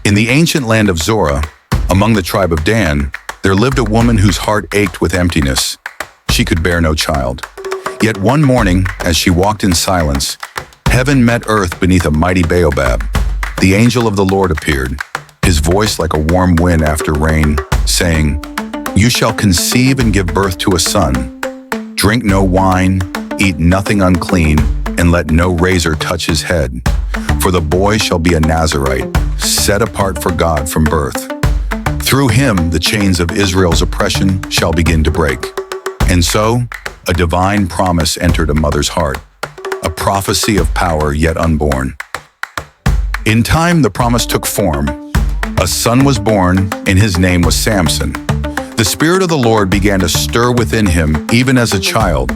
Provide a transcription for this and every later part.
In the ancient land of Zorah, among the tribe of Dan, there lived a woman whose heart ached with emptiness. She could bear no child. Yet one morning, as she walked in silence, heaven met earth beneath a mighty baobab. The angel of the Lord appeared, his voice like a warm wind after rain, saying, "You shall conceive and give birth to a son. Drink no wine, eat nothing unclean, and let no razor touch his head. For the boy shall be a Nazirite, set apart for God from birth. Through him the chains of Israel's oppression shall begin to break." And so, a divine promise entered a mother's heart, a prophecy of power yet unborn. In time, the promise took form. A son was born, and his name was Samson. The Spirit of the Lord began to stir within him even as a child.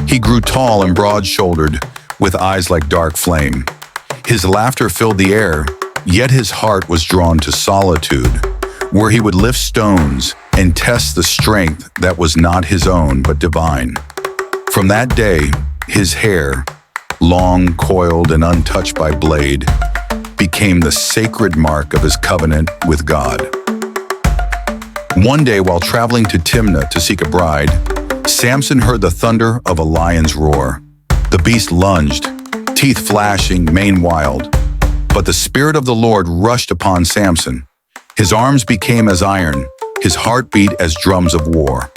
He grew tall and broad-shouldered, with eyes like dark flame. His laughter filled the air, yet his heart was drawn to solitude, where he would lift stones and test the strength that was not his own but divine. From that day, his hair, long, coiled, and untouched by blade, became the sacred mark of his covenant with God. One day, while traveling to Timnah to seek a bride, Samson heard the thunder of a lion's roar. The beast lunged, teeth flashing, mane wild. But the Spirit of the Lord rushed upon Samson. His arms became as iron, his heart beat as drums of war.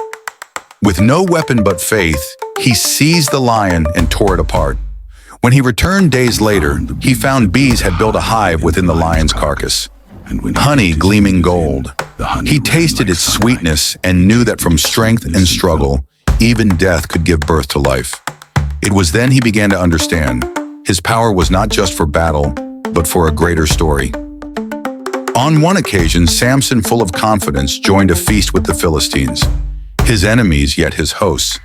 With no weapon but faith, he seized the lion and tore it apart. When he returned days later, he found bees had built a hive within the lion's carcass. Honey gleaming gold. He tasted its sweetness and knew that from strength and struggle, even death could give birth to life. It was then he began to understand his power was not just for battle, but for a greater story. On one occasion, Samson, full of confidence, joined a feast with the Philistines, his enemies yet his hosts.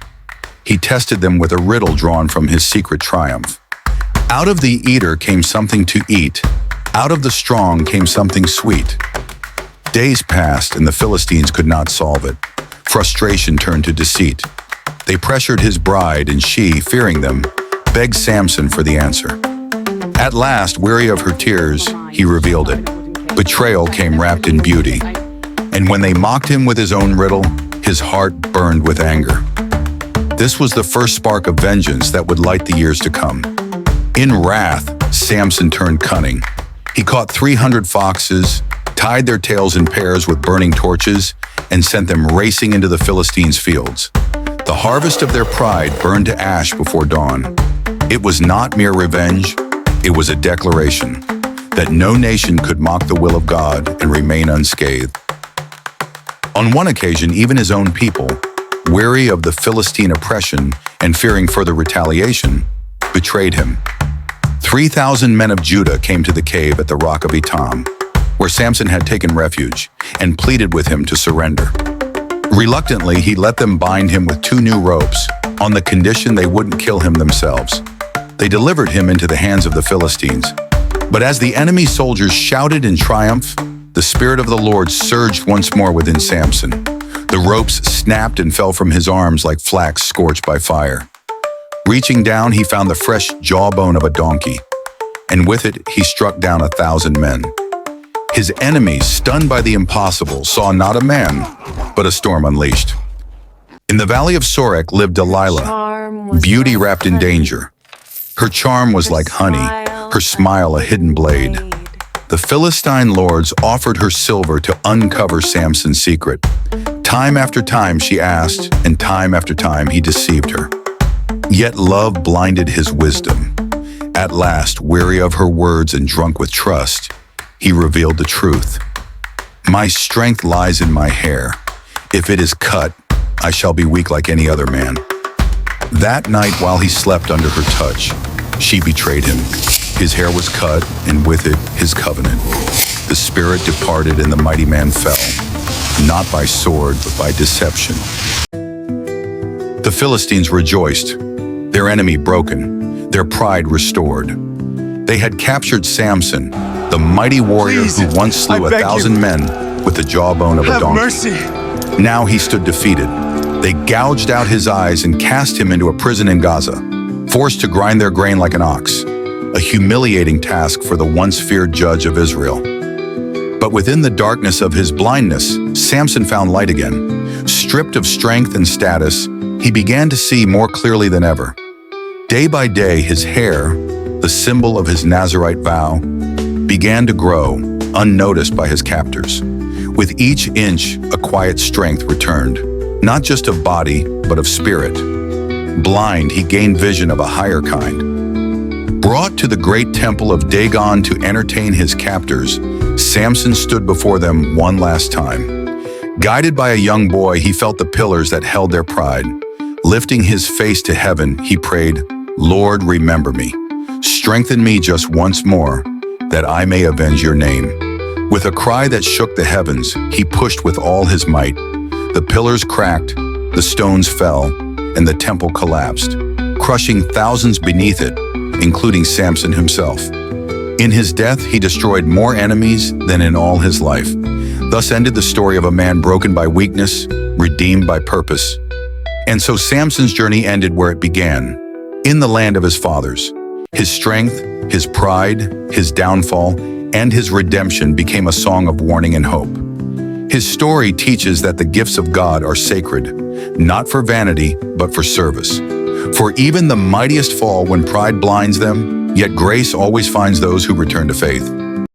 He tested them with a riddle drawn from his secret triumph. Out of the eater came something to eat. Out of the strong came something sweet. Days passed and the Philistines could not solve it. Frustration turned to deceit. They pressured his bride, and she, fearing them, begged Samson for the answer. At last, weary of her tears, he revealed it. Betrayal came wrapped in beauty. And when they mocked him with his own riddle, his heart burned with anger. This was the first spark of vengeance that would light the years to come. In wrath, Samson turned cunning. He caught 300 foxes, tied their tails in pairs with burning torches, and sent them racing into the Philistines' fields. The harvest of their pride burned to ash before dawn. It was not mere revenge, it was a declaration that no nation could mock the will of God and remain unscathed. On one occasion, even his own people, weary of the Philistine oppression and fearing further retaliation, betrayed him. 3,000 men of Judah came to the cave at the rock of Etam, where Samson had taken refuge, and pleaded with him to surrender. Reluctantly, he let them bind him with 2 new ropes, on the condition they wouldn't kill him themselves. They delivered him into the hands of the Philistines. But as the enemy soldiers shouted in triumph, the Spirit of the Lord surged once more within Samson. The ropes snapped and fell from his arms like flax scorched by fire. Reaching down, he found the fresh jawbone of a donkey, and with it, he struck down 1,000 men. His enemies, stunned by the impossible, saw not a man, but a storm unleashed. In the valley of Sorek lived Delilah, beauty wrapped in danger. Her charm was like honey, her smile a hidden blade. The Philistine lords offered her silver to uncover Samson's secret. Time after time she asked, and time after time he deceived her. Yet love blinded his wisdom. At last, weary of her words and drunk with trust, he revealed the truth. "My strength lies in my hair. If it is cut, I shall be weak like any other man." That night, while he slept under her touch, she betrayed him. His hair was cut, and with it, his covenant. The spirit departed, and the mighty man fell, not by sword, but by deception. The Philistines rejoiced, their enemy broken, their pride restored. They had captured Samson, the mighty warrior who once slew 1,000 men with the jawbone of a donkey. Mercy. Now he stood defeated. They gouged out his eyes and cast him into a prison in Gaza, forced to grind their grain like an ox, a humiliating task for the once feared judge of Israel. But within the darkness of his blindness, Samson found light again. Stripped of strength and status, he began to see more clearly than ever. Day by day, his hair, the symbol of his Nazirite vow, began to grow, unnoticed by his captors. With each inch, a quiet strength returned, not just of body, but of spirit. Blind, he gained vision of a higher kind. Brought to the great temple of Dagon to entertain his captors, Samson stood before them one last time. Guided by a young boy, he felt the pillars that held their pride. Lifting his face to heaven, he prayed, "Lord, remember me. Strengthen me just once more, that I may avenge your name." With a cry that shook the heavens, he pushed with all his might. The pillars cracked, the stones fell, and the temple collapsed, crushing thousands beneath it, including Samson himself. In his death, he destroyed more enemies than in all his life. Thus ended the story of a man broken by weakness, redeemed by purpose. And so Samson's journey ended where it began, in the land of his fathers. His strength, his pride, his downfall, and his redemption became a song of warning and hope. His story teaches that the gifts of God are sacred, not for vanity, but for service. For even the mightiest fall when pride blinds them, yet grace always finds those who return to faith.